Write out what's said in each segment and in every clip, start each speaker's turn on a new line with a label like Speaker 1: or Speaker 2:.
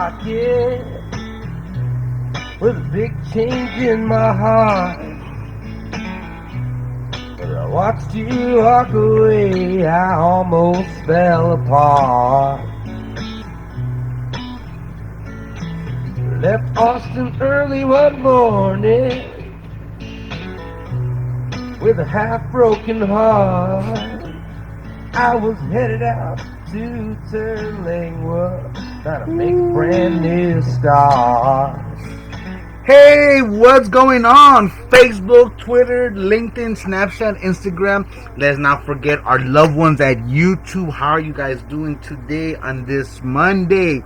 Speaker 1: pocket with a big change in my heart. But I watched you walk away, I almost fell apart. Left Austin early one morning with a half-broken heart. I was headed out to Terlingua, trying to make a brand new start.
Speaker 2: Hey, what's going on? Facebook, Twitter, LinkedIn, Snapchat, Instagram. Let's not forget our loved ones at YouTube. How are you guys doing today on this Monday?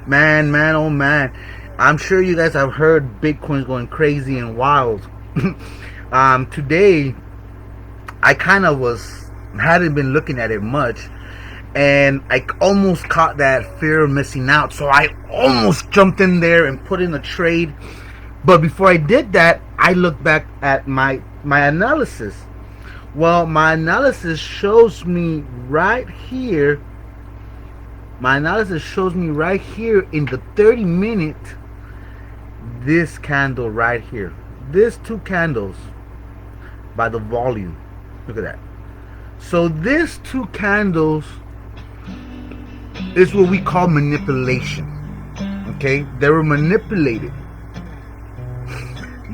Speaker 2: Man, oh man. I'm sure you guys have heard Bitcoin's going crazy and wild. Today, I kind of hadn't been looking at it much, and I almost caught that fear of missing out. So I almost jumped in there and put in a trade. But before I did that, I looked back at my analysis. Well, my analysis shows me right here. My analysis shows me right here in the 30-minute, this candle right here. These two candles by the volume. Look at that. So these two candles is what we call manipulation. Okay? They were manipulated.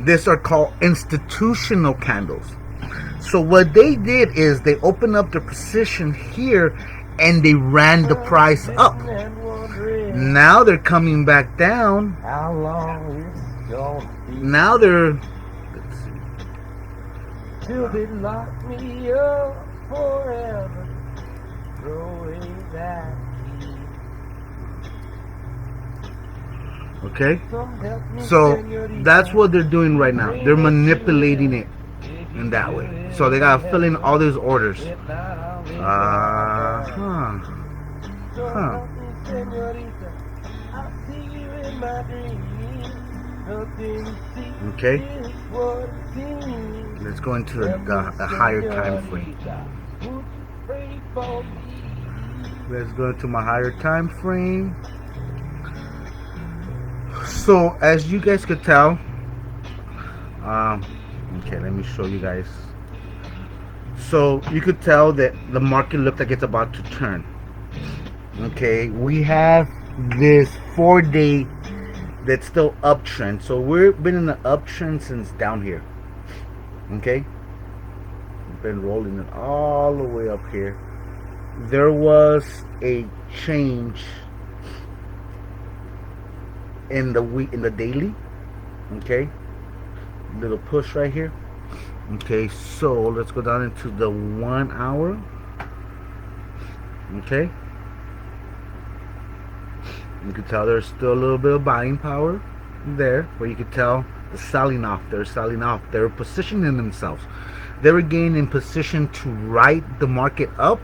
Speaker 2: These are called institutional candles. So what they did is they opened up their position here and they ran the price up. Now they're coming back down.
Speaker 1: How long is it gonna be?
Speaker 2: Now they're, let's see.
Speaker 1: Till they lock me up forever. Throw away that key.
Speaker 2: Okay, so that's what they're doing right now. They're manipulating it in that way. So they gotta fill in all these orders. Okay, let's go into the higher time frame. Let's go into my higher time frame. So as you guys could tell, okay, let me show you guys. So you could tell that the market looked like it's about to turn. Okay, we have this 4-day that's still uptrend. So we've been in the uptrend since down here. Okay, we've been rolling it all the way up here. There was a change in the week, in the daily. Okay, little push right here. Okay, so let's go down into the 1 hour. Okay, you can tell there's still a little bit of buying power there, where you could tell the selling off. They're selling off. They're positioning themselves. They were getting in position to ride the market up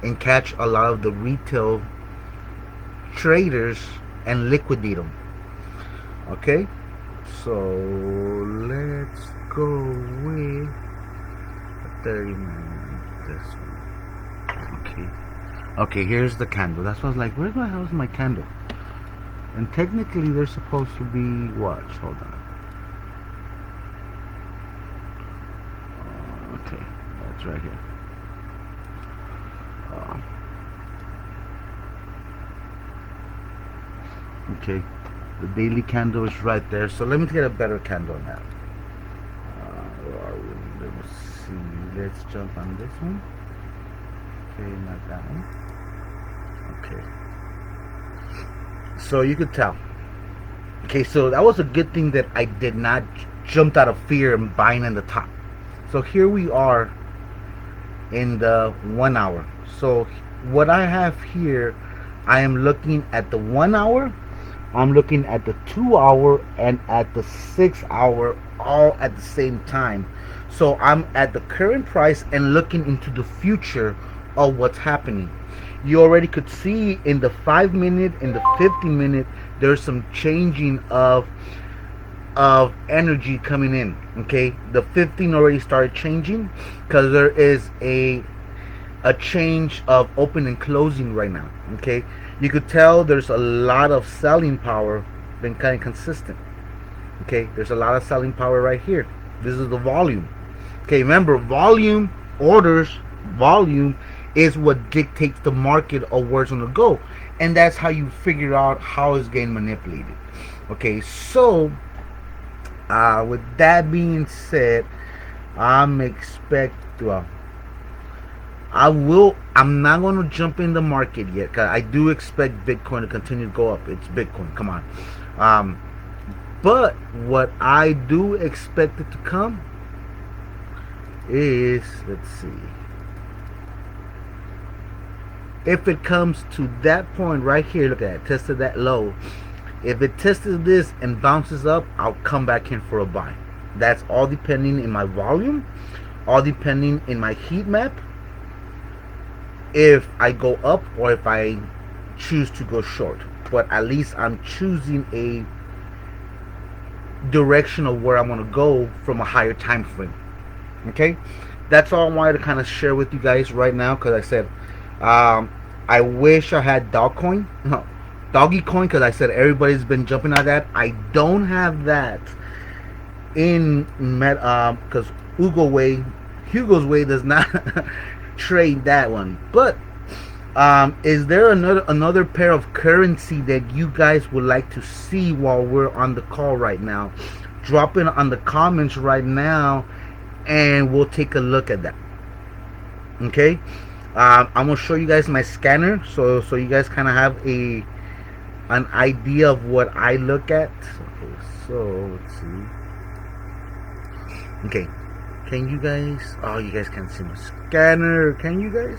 Speaker 2: and catch a lot of the retail traders and liquidate them. Okay, so let's go with a 30-minute. This one. Okay, here's the candle. That's why I was like, where the hell is my candle? And technically they're supposed to be, watch, hold on. Okay, that's right here. Okay, the daily candle is right there. So let me get a better candle now. Where are we? Let me see. Let's jump on this one. Okay, not that one. Okay. So you could tell. Okay, so that was a good thing that I did not jump out of fear and buying in the top. So here we are in the 1 hour. So what I have here, I am looking at the 1 hour, I'm looking at the 2 hour, and at the 6 hour, all at the same time. So I'm at the current price and looking into the future of what's happening. You already could see in the 5-minute, in the 50-minute, there's some changing of energy coming in. Okay, the 15 already started changing because there is a a change of open and closing right now. Okay, you could tell there's a lot of selling power, been kind of consistent. Okay, there's a lot of selling power right here. This is the volume. Okay, remember, volume orders, volume is what dictates the market of where it's gonna go, and that's how you figure out how it's getting manipulated. Okay, so with that being said, I'm expect well, I'm not going to jump in the market yet because I do expect Bitcoin to continue to go up. It's Bitcoin. Come on. But what I do expect it to come is, let's see. If it comes to that point right here, look at it, tested that low. If it tested this and bounces up, I'll come back in for a buy. That's all depending in my volume, all depending in my heat map, if I go up or if I choose to go short. But at least I'm choosing a direction of where I'm going to go from a higher time frame. Okay, that's all I wanted to kind of share with you guys right now, because I said I wish I had Doggy Coin, because I said everybody's been jumping on that. I don't have that in because Hugo's Way does not trade that one. But is there another pair of currency that you guys would like to see while we're on the call right now? Drop it on the comments right now and we'll take a look at that. Okay, I'm gonna show you guys my scanner so you guys kind of have an idea of what I look at. Okay, so let's see. Okay, can you guys, oh, you guys can't see my scanner, can you guys?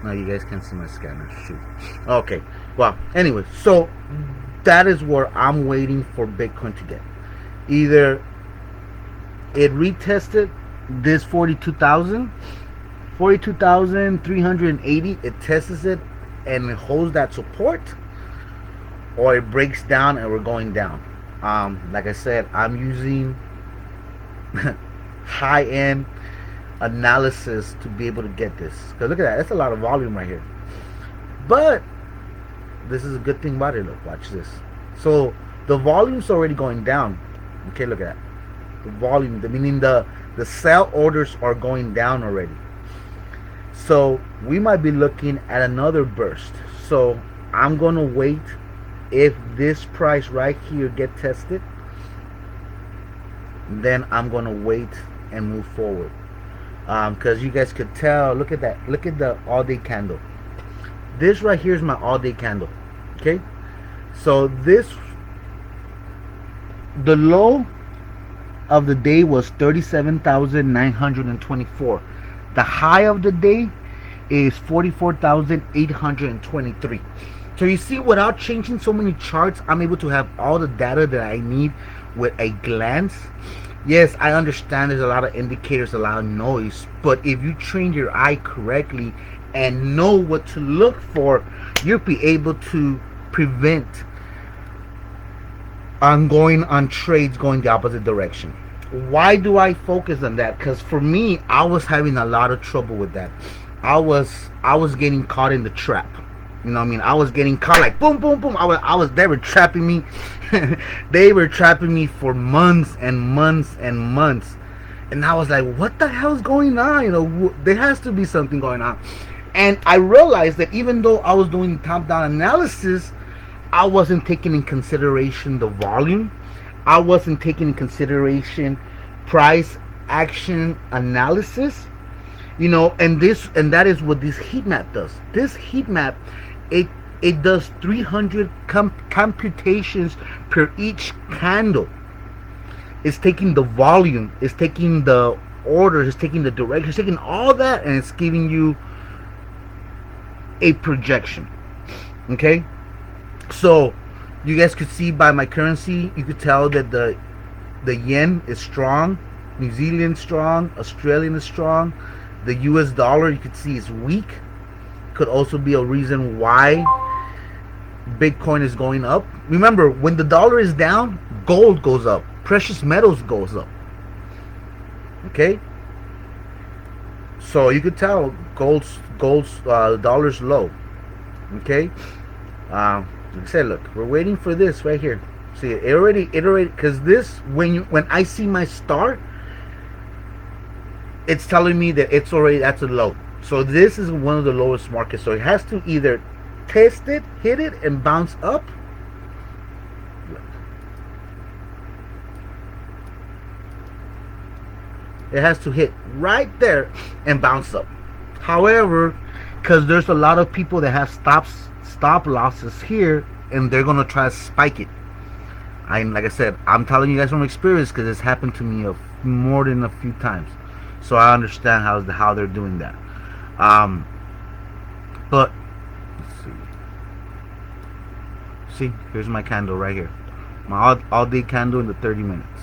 Speaker 2: No, you guys can't see my scanner. Shoot. Okay, well, anyway, so that is where I'm waiting for Bitcoin to get. Either it retested this 42,380, it tests it and it holds that support, or it breaks down and we're going down. Like I said, I'm using high-end analysis to be able to get this, because look at that, that's a lot of volume right here. But this is a good thing about it. Look, watch this. So the volume's already going down. Okay, look at that. The volume, meaning the sell orders are going down already. So we might be looking at another burst. So I'm gonna wait. If this price right here get tested, then I'm gonna wait and move forward, because you guys could tell, look at that, look at the all-day candle. This right here is my all-day candle. Okay, so this, the low of the day was 37,924. The high of the day is 44,823. So you see, without changing so many charts, I'm able to have all the data that I need with a glance. Yes, I understand there's a lot of indicators, a lot of noise, but if you train your eye correctly and know what to look for, you'll be able to prevent going on trades going the opposite direction. Why do I focus on that? Because for me, I was having a lot of trouble with that. I was getting caught in the trap. You know what I mean? I was getting caught like boom, boom, boom. They were trapping me. They were trapping me for months and months and months. And I was like, what the hell's going on? You know, there has to be something going on. And I realized that even though I was doing top-down analysis, I wasn't taking in consideration the volume. I wasn't taking in consideration price action analysis. You know, and that is what this heat map does. This heat map, it does 300 computations per each candle. It's taking the volume, it's taking the orders, it's taking the direction, it's taking all that, and it's giving you a projection. Okay, so you guys could see by my currency, you could tell that the yen is strong, New Zealand strong, Australian is strong. The US dollar, you could see, is weak. Could also be a reason why Bitcoin is going up. Remember, when the dollar is down, gold goes up, precious metals goes up. Okay, So you could tell gold's dollar's low. Okay. Like I said, look, we're waiting for this right here. See, it already, because this, when I see my star, it's telling me that it's already, that's a low. So this is one of the lowest markets. So it has to either test it, hit it, and bounce up. It has to hit right there and bounce up. However, because there's a lot of people that have stop losses here, and they're gonna try to spike it. Like I said, I'm telling you guys from experience because it's happened to me more than a few times. So I understand how they're doing that. But let's see. See, here's my candle right here. My all day candle in the 30 minutes.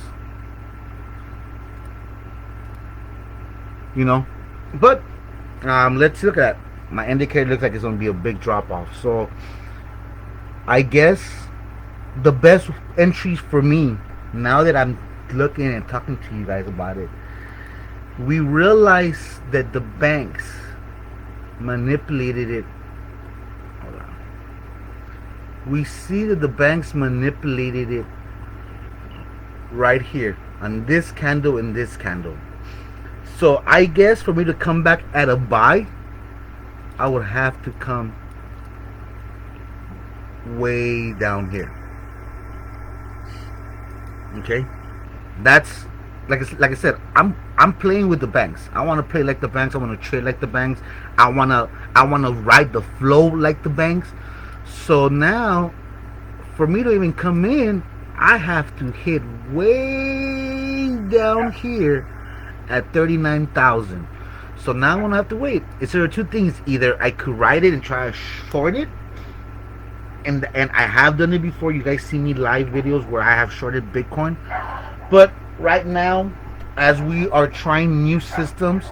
Speaker 2: You know, but let's look at my indicator. Looks like it's gonna be a big drop off. So I guess the best entries for me, now that I'm looking and talking to you guys about it, we realize that the banks manipulated it. Hold on. We see that the banks manipulated it right here on this candle and this candle. So I guess for me to come back at a buy, I would have to come way down here. Okay, that's like I said. I'm playing with the banks. I want to play like the banks. I want to trade like the banks. I wanna ride the flow like the banks. So now, for me to even come in, I have to hit way down here at 39,000. So now I'm gonna have to wait. It's there are two things. Either I could ride it and try to short it, and I have done it before. You guys see me live videos where I have shorted Bitcoin. But right now, as we are trying new systems,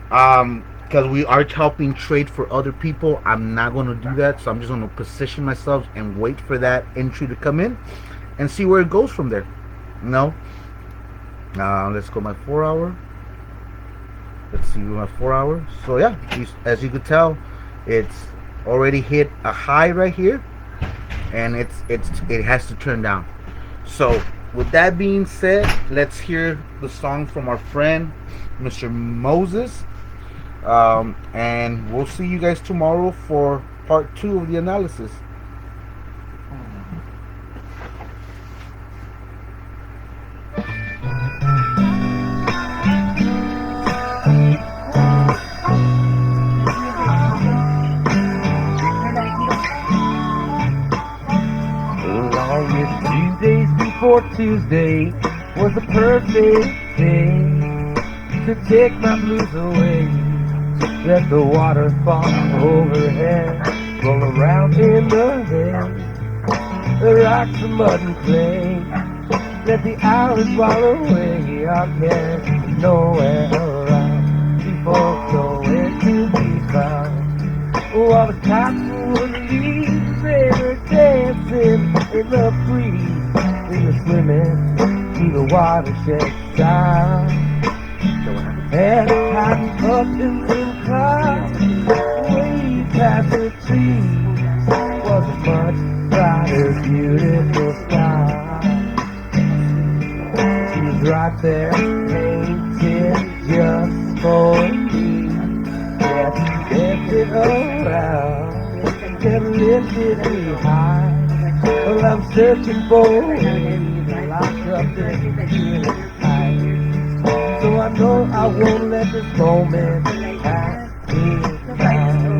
Speaker 2: because we are helping trade for other people, I'm not gonna do that. So I'm just gonna position myself and wait for that entry to come in and see where it goes from there. No. Let's go my 4 hour. Let's see my 4 hour. So yeah, as you could tell, it's already hit a high right here, and it has to turn down. So with that being said, let's hear the song from our friend Mr. Moses, and we'll see you guys tomorrow for part 2 of the analysis.
Speaker 1: For Tuesday was the perfect day to take my blues away. Let the water fall overhead, roll around in the hay, the rocks and mud and clay. Let the hours while away. I can't nowhere around. People nowhere to be found. While the cottonwood leaves, they were dancing in the breeze. We were swimming through the watershed sound, and the cotton up in the clouds, way past the trees, was a much brighter, beautiful sky. She was right there, painted just for me. Yeah, she lifted around and lifted me high. Well, I'm searching for a locked up in eyes. So I know I won't let this moment pass me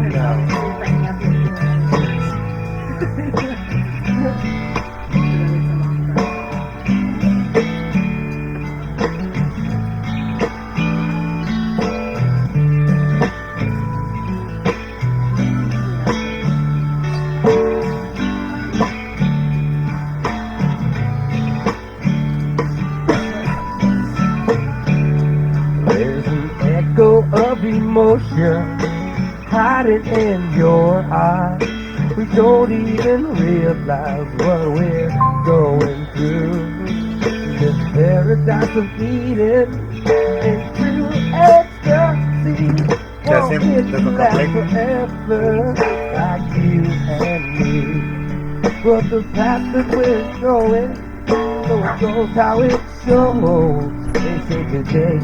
Speaker 1: down. Of emotion hiding in your eyes. We don't even realize what we're going through. This paradise of Eden into ecstasy.
Speaker 2: That's
Speaker 1: won't
Speaker 2: him.
Speaker 1: it
Speaker 2: That's what
Speaker 1: last
Speaker 2: complain.
Speaker 1: forever like you and me. But the path that we're going, so it goes how it shows. They say today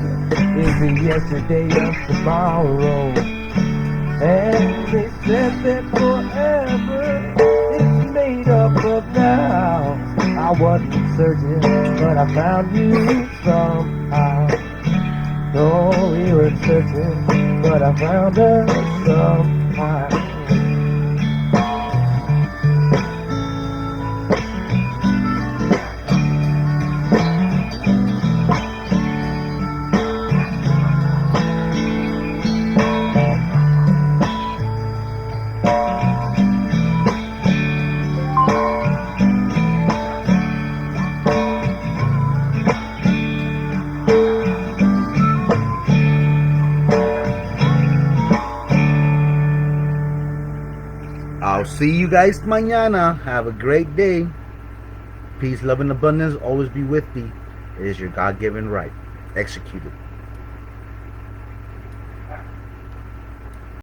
Speaker 1: is the yesterday of tomorrow. And they said that forever is made up of now. I wasn't searching, but I found you somehow. No, we were searching, but I found us somehow.
Speaker 2: I'll see you guys mañana. Have a great day. Peace, love, and abundance always be with thee. It is your God-given right. Execute it.